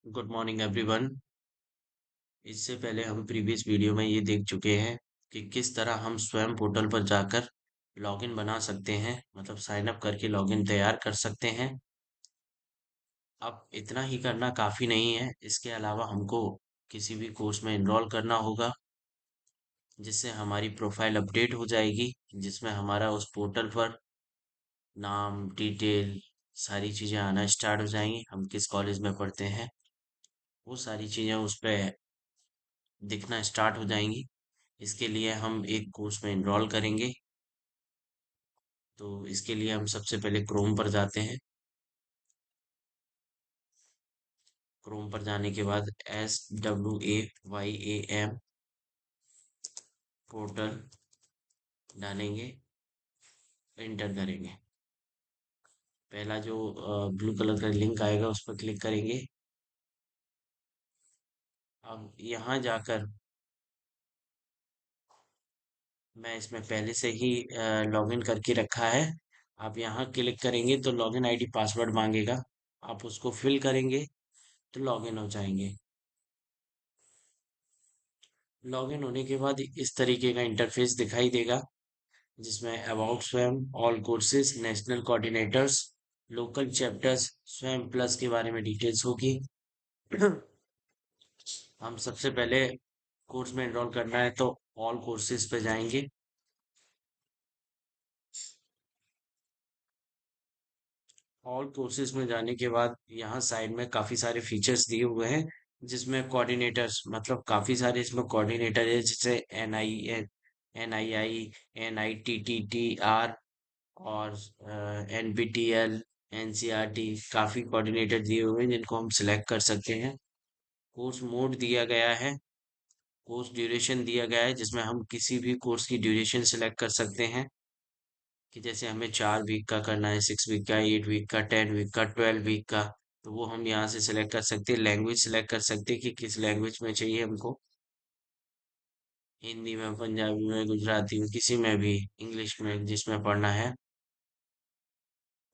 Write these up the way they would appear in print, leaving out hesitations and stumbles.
Good morning everyone. इससे पहले हम प्रीवियस वीडियो में ये देख चुके हैं कि किस तरह हम स्वयं पोर्टल पर जाकर लॉगिन बना सकते हैं, मतलब साइन अप करके लॉगिन तैयार कर सकते हैं। अब इतना ही करना काफ़ी नहीं है, इसके अलावा हमको किसी भी कोर्स में एनरोल करना होगा, जिससे हमारी प्रोफाइल अपडेट हो जाएगी, जिसमें हमारा उस पोर्टल पर नाम डिटेल सारी चीज़ें आना स्टार्ट हो जाएंगी। हम किस कॉलेज में पढ़ते हैं वो सारी चीज़ें उस पर दिखना स्टार्ट हो जाएंगी। इसके लिए हम एक कोर्स में एनरोल करेंगे। तो इसके लिए हम सबसे पहले क्रोम पर जाते हैं। क्रोम पर जाने के बाद SWAYAM पोर्टल डालेंगे, एंटर करेंगे। पहला जो ब्लू कलर का लिंक आएगा उस पर क्लिक करेंगे। अब यहाँ जाकर मैं इसमें पहले से ही लॉगिन करके रखा है। आप यहाँ क्लिक करेंगे तो लॉगिन आईडी पासवर्ड मांगेगा, आप उसको फिल करेंगे तो लॉगिन हो जाएंगे। लॉगिन होने के बाद इस तरीके का इंटरफेस दिखाई देगा, जिसमें अबाउट स्वयं, all courses, national coordinators, local chapters, स्वयं प्लस के बारे में डिटेल्स होगी। हम सबसे पहले कोर्स में एनरोल करना है तो ऑल कोर्सेज पे जाएंगे। ऑल कोर्सेज में जाने के बाद यहाँ साइड में काफी सारे फीचर्स दिए हुए हैं, जिसमें कोऑर्डिनेटर्स, मतलब काफी सारे इसमें कोऑर्डिनेटर है, जैसे NII, NITTTR और NPTEL, NCERT, काफी कोऑर्डिनेटर दिए हुए हैं जिनको हम सिलेक्ट कर सकते हैं। कोर्स मोड दिया गया है, कोर्स ड्यूरेशन दिया गया है, जिसमें हम किसी भी कोर्स की ड्यूरेशन सिलेक्ट कर सकते हैं, कि जैसे हमें 4 वीक का करना है, 6 वीक का, 8 वीक का, 10 वीक का, 12 वीक का। तो वो हम यहाँ से सिलेक्ट कर सकते हैं। लैंग्वेज सिलेक्ट कर सकते हैं कि किस लैंग्वेज में चाहिए हमको, हिंदी में, पंजाबी में, गुजराती में, किसी में भी, इंग्लिश में, जिसमें पढ़ना है।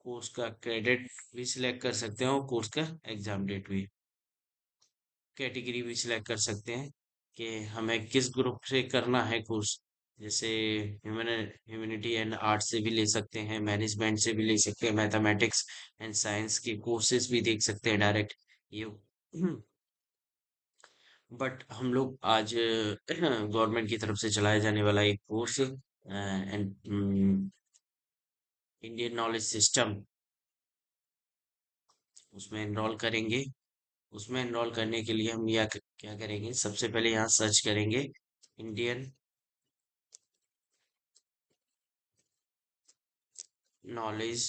कोर्स का क्रेडिट भी सिलेक्ट कर सकते हैं और कोर्स का एग्जाम डेट भी। कैटेगरी भी सिलेक्ट कर सकते हैं कि हमें किस ग्रुप से करना है कोर्स, जैसे ह्यूमैनिटी एंड आर्ट से भी ले सकते हैं, मैनेजमेंट से भी ले सकते हैं, मैथमेटिक्स एंड साइंस के कोर्सेज भी देख सकते हैं डायरेक्ट ये। बट हम लोग आज गवर्नमेंट की तरफ से चलाया जाने वाला एक course and Indian knowledge system, उसमें एनरोल करेंगे। उसमें एनरोल करने के लिए हम यह क्या करेंगे, सबसे पहले यहाँ सर्च करेंगे इंडियन नॉलेज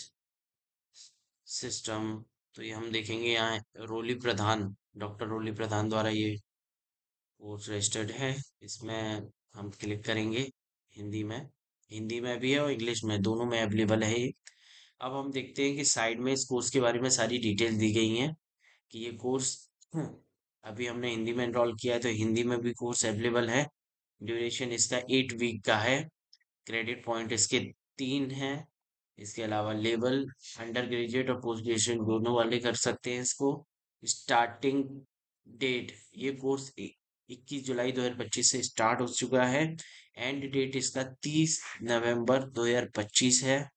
सिस्टम। तो ये हम देखेंगे यहाँ रोली प्रधान, डॉक्टर रोली प्रधान द्वारा ये कोर्स रजिस्टर्ड है। इसमें हम क्लिक करेंगे। हिंदी में, हिंदी में भी है और इंग्लिश में, दोनों में अवेलेबल है ये। अब हम देखते हैं कि साइड में इस कोर्स के बारे में सारी डिटेल दी गई हैं, कि ये कोर्स अभी हमने हिंदी में एनरोल किया है तो हिंदी में भी कोर्स अवेलेबल है। ड्यूरेशन इसका 8 वीक का है। क्रेडिट पॉइंट इसके 3 हैं। इसके अलावा लेवल अंडर ग्रेजुएट और पोस्ट ग्रेजुएशन दोनों वाले कर सकते हैं इसको। स्टार्टिंग डेट, ये कोर्स 21 जुलाई 2025 से स्टार्ट हो चुका है। एंड डेट इसका 30 नवंबर 2025 है।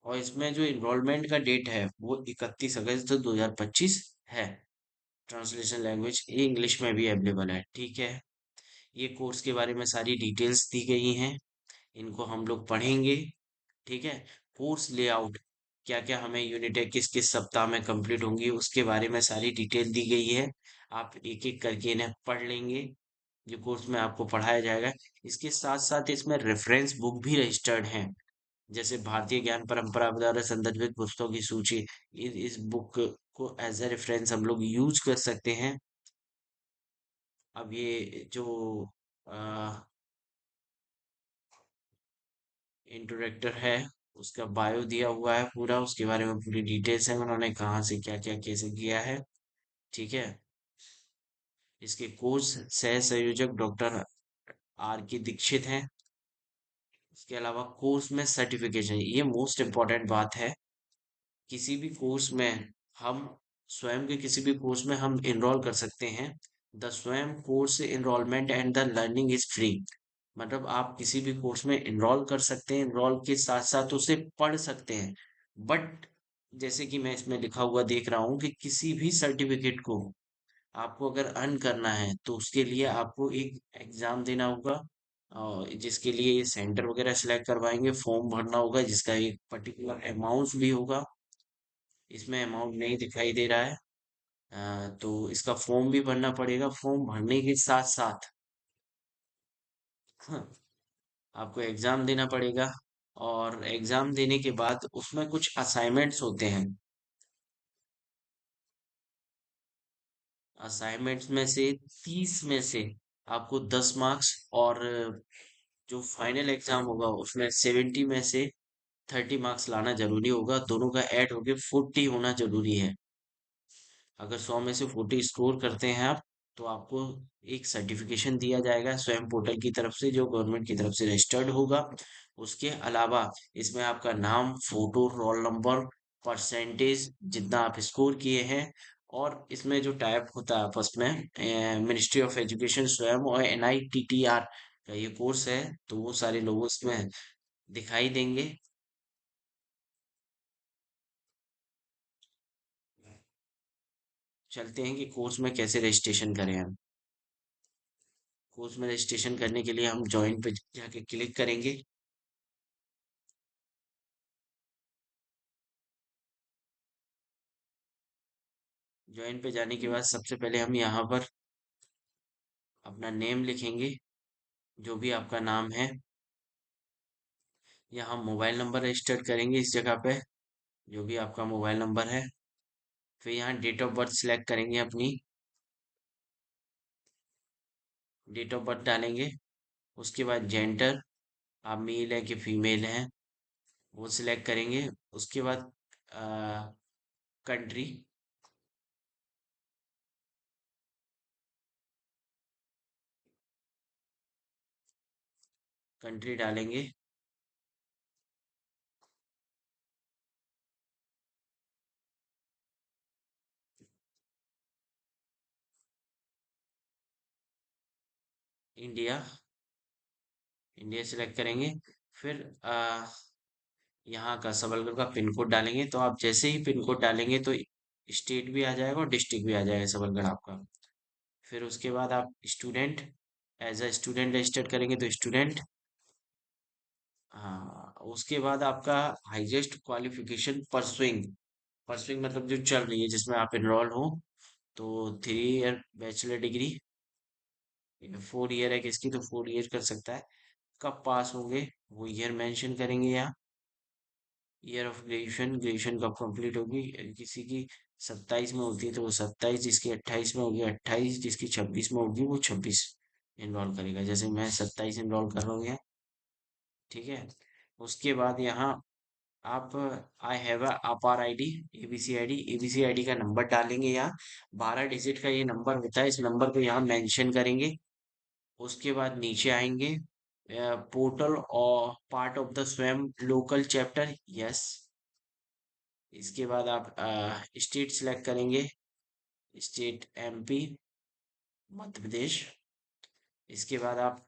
और इसमें जो इनरोलमेंट का डेट है वो 31 अगस्त 2025 है। ट्रांसलेशन लैंग्वेज ये इंग्लिश में भी अवेलेबल है, ठीक है। ये कोर्स के बारे में सारी डिटेल्स दी गई हैं, इनको हम लोग पढ़ेंगे, ठीक है। कोर्स लेआउट, क्या क्या हमें यूनिटें किस किस सप्ताह में कंप्लीट होंगी उसके बारे में सारी डिटेल दी गई है। आप एक एक करके इन्हें पढ़ लेंगे, जो कोर्स में आपको पढ़ाया जाएगा। इसके साथ साथ इसमें रेफरेंस बुक भी रजिस्टर्ड हैं, जैसे भारतीय ज्ञान परंपरा द्वारा संदर्भित पुस्तकों की सूची। इस बुक को एज ए रेफरेंस हम लोग यूज कर सकते हैं। अब ये जो इंट्रोडक्टर है, उसका बायो दिया हुआ है पूरा, उसके बारे में पूरी डिटेल्स है, उन्होंने कहाँ से क्या क्या कैसे किया है, ठीक है। इसके कोर्स सह संयोजक डॉक्टर R K दीक्षित हैं। इसके अलावा कोर्स में सर्टिफिकेशन, ये मोस्ट इम्पोर्टेंट बात है। किसी भी कोर्स में हम स्वयं के किसी भी कोर्स में हम इनरोल कर सकते हैं। The Swayam course enrolment and the learning is free. मतलब आप किसी भी कोर्स में इनरोल कर सकते हैं, इनरोल के साथ साथ उसे पढ़ सकते हैं। बट जैसे कि मैं इसमें लिखा हुआ देख रहा हूँ कि किसी भी सर्टिफिकेट को आपको अगर अर्न करना है तो उसके लिए आपको एक एग्जाम देना होगा, और जिसके लिए ये सेंटर वगैरह सिलेक्ट करवाएंगे, फॉर्म भरना होगा जिसका एक पर्टिकुलर अमाउंट भी होगा। इसमें अमाउंट नहीं दिखाई दे रहा है। तो इसका फॉर्म भी भरना पड़ेगा। फॉर्म भरने के साथ साथ हाँ, आपको एग्जाम देना पड़ेगा। और एग्जाम देने के बाद उसमें कुछ असाइनमेंट्स होते हैं। असाइनमेंट्स में से 30 में से आपको 10 मार्क्स, और जो फाइनल एग्जाम होगा उसमें 70 में से 30 मार्क्स लाना जरूरी होगा। दोनों का ऐड होके 40 होना जरूरी है। अगर 100 में से 40 स्कोर करते हैं आप, तो आपको एक सर्टिफिकेशन दिया जाएगा स्वयं पोर्टल की तरफ से, जो गवर्नमेंट की तरफ से रजिस्टर्ड होगा। उसके अलावा इसमें आपका नाम, फोटो, रोल नंबर, परसेंटेज जितना आप स्कोर किए हैं, और इसमें जो टाइप होता है आपस में, मिनिस्ट्री ऑफ एजुकेशन स्वयं और NITTR का ये कोर्स है, तो वो सारे लोगों इसमें दिखाई देंगे। चलते हैं कि कोर्स में कैसे रजिस्ट्रेशन करें हम। कोर्स में रजिस्ट्रेशन करने के लिए हम ज्वाइन पे जाके क्लिक करेंगे। ज्वाइन पे जाने के बाद सबसे पहले हम यहाँ पर अपना नेम लिखेंगे, जो भी आपका नाम है। यहाँ मोबाइल नंबर रजिस्टर करेंगे इस जगह पे, जो भी आपका मोबाइल नंबर है। फिर यहाँ डेट ऑफ बर्थ सिलेक्ट करेंगे अपनी, डेट ऑफ बर्थ डालेंगे। उसके बाद जेंडर, आप मेल है कि फीमेल हैं, वो सिलेक्ट करेंगे। उसके बाद कंट्री, कंट्री डालेंगे। इंडिया, इंडिया सिलेक्ट करेंगे। फिर यहाँ का सबलगढ़ का पिन कोड डालेंगे। तो आप जैसे ही पिन कोड डालेंगे तो स्टेट भी आ जाएगा और डिस्ट्रिक्ट भी आ जाएगा सबलगढ़ आपका। फिर उसके बाद आप student, as a student register करेंगे तो स्टूडेंट। हाँ, उसके बाद आपका हाईएस्ट क्वालिफिकेशन परसुइंग, परसुइंग मतलब जो चल रही है, जिसमें आप एनरोल हो। तो 3 ईयर बैचलर डिग्री, 4 ईयर है किसकी तो 4 ईयर कर सकता है। कब पास होंगे वो ईयर मेंशन करेंगे यहाँ। ईयर ऑफ ग्रेजुएशन, ग्रेजुएशन कब कंप्लीट होगी, किसी की 27 में होती है तो वो 27, जिसकी 28 में होगी 28, जिसकी 26 में होगी वो 26 इनरोल करेगा। जैसे मैं 27 इनरोल कर रहा हूँ यहाँ। ठीक है। उसके बाद यहाँ आप आई हैव अ अपार ID, ABC ID, ABC ID का नंबर डालेंगे यहाँ। 12 डिजिट का ये नंबर होता है, इस नंबर को यहाँ मेंशन करेंगे। उसके बाद नीचे आएंगे, पोर्टल और पार्ट ऑफ द स्वयं लोकल चैप्टर, यस। इसके बाद आप स्टेट सिलेक्ट करेंगे, स्टेट MP, मध्य प्रदेश। इसके बाद आप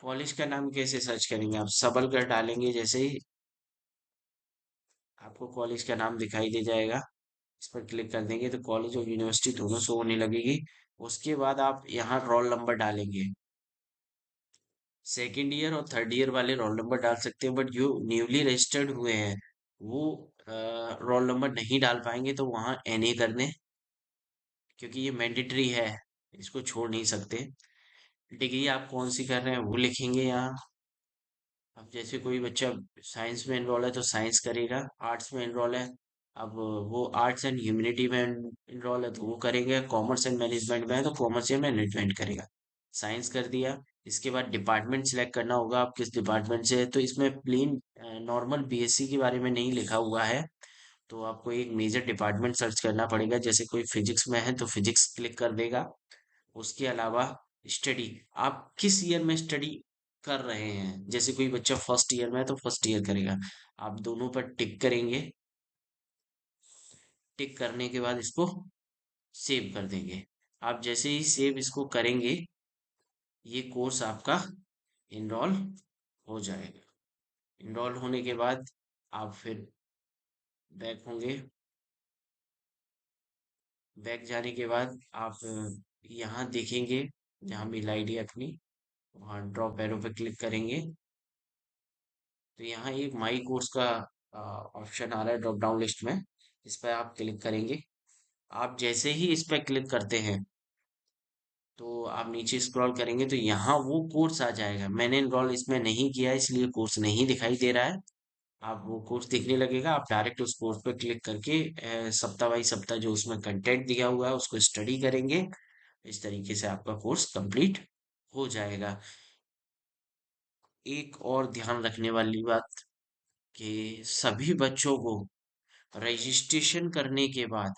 कॉलेज का नाम कैसे सर्च करेंगे, आप सबलगढ़ डालेंगे। जैसे ही आपको कॉलेज का नाम दिखाई दे जाएगा, इस पर क्लिक कर देंगे तो कॉलेज और यूनिवर्सिटी दोनों शो होने लगेगी। उसके बाद आप यहाँ रोल नंबर डालेंगे। सेकेंड ईयर और थर्ड ईयर वाले रोल नंबर डाल सकते हैं, बट जो न्यूली रजिस्टर्ड हुए हैं वो रोल नंबर नहीं डाल पाएंगे, तो वहाँ NA कर दें, क्योंकि ये मैंडेटरी है, इसको छोड़ नहीं सकते। डिग्री आप कौन सी कर रहे हैं वो लिखेंगे यहाँ। अब जैसे कोई बच्चा साइंस में एनरोल है तो साइंस करेगा, आर्ट्स में एनरोल है, अब वो आर्ट्स एंड ह्यूमैनिटी में एनरोल है तो वो करेंगे, कॉमर्स एंड मैनेजमेंट में है तो कॉमर्स या मैनेजमेंट करेगा। साइंस कर दिया। इसके बाद डिपार्टमेंट सिलेक्ट करना होगा, आप किस डिपार्टमेंट से है। तो इसमें प्लेन नॉर्मल BSc के बारे में नहीं लिखा हुआ है, तो आपको एक मेजर डिपार्टमेंट सर्च करना पड़ेगा। जैसे कोई फिजिक्स में है तो फिजिक्स क्लिक कर देगा। उसके अलावा स्टडी, आप किस ईयर में स्टडी कर रहे हैं। जैसे कोई बच्चा फर्स्ट ईयर में है तो फर्स्ट ईयर करेगा, आप दोनों पर टिक करेंगे। टिक करने के बाद इसको सेव कर देंगे। आप जैसे ही सेव इसको करेंगे, ये कोर्स आपका इनरोल हो जाएगा। इनरोल होने के बाद आप फिर बैक होंगे। बैक जाने के बाद आप यहाँ देखेंगे, जहाँ मेल आईडी अपनी, वहाँ ड्रॉप एरो पे क्लिक करेंगे तो यहाँ एक माई कोर्स का ऑप्शन आ रहा है ड्रॉप डाउन लिस्ट में। इस पर आप क्लिक करेंगे। आप जैसे ही इस पर क्लिक करते हैं तो आप नीचे स्क्रॉल करेंगे तो यहाँ वो कोर्स आ जाएगा। मैंने इनरोल इसमें नहीं किया है, इसलिए कोर्स नहीं दिखाई दे रहा है। आप वो कोर्स दिखने लगेगा, आप डायरेक्ट उस कोर्स पे क्लिक करके सप्ताह बाई सप्ताह जो उसमें कंटेंट दिया हुआ है उसको स्टडी करेंगे। इस तरीके से आपका कोर्स कंप्लीट हो जाएगा। एक और ध्यान रखने वाली बात कि सभी बच्चों को रजिस्ट्रेशन करने के बाद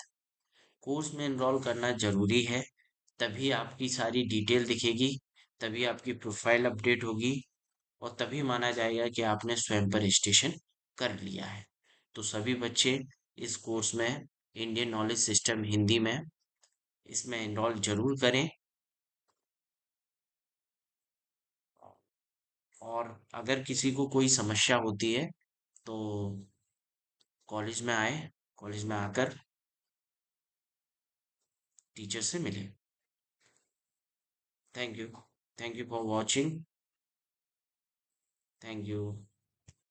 कोर्स में एनरोल करना जरूरी है। तभी आपकी सारी डिटेल दिखेगी, तभी आपकी प्रोफाइल अपडेट होगी, और तभी माना जाएगा कि आपने स्वयं पर रजिस्ट्रेशन कर लिया है। तो सभी बच्चे इस कोर्स में, इंडियन नॉलेज सिस्टम हिंदी में, इसमें एनरोल जरूर करें। और अगर किसी को कोई समस्या होती है तो कॉलेज में आए, कॉलेज में आकर टीचर से मिले। Thank you. Thank you for watching. Thank you.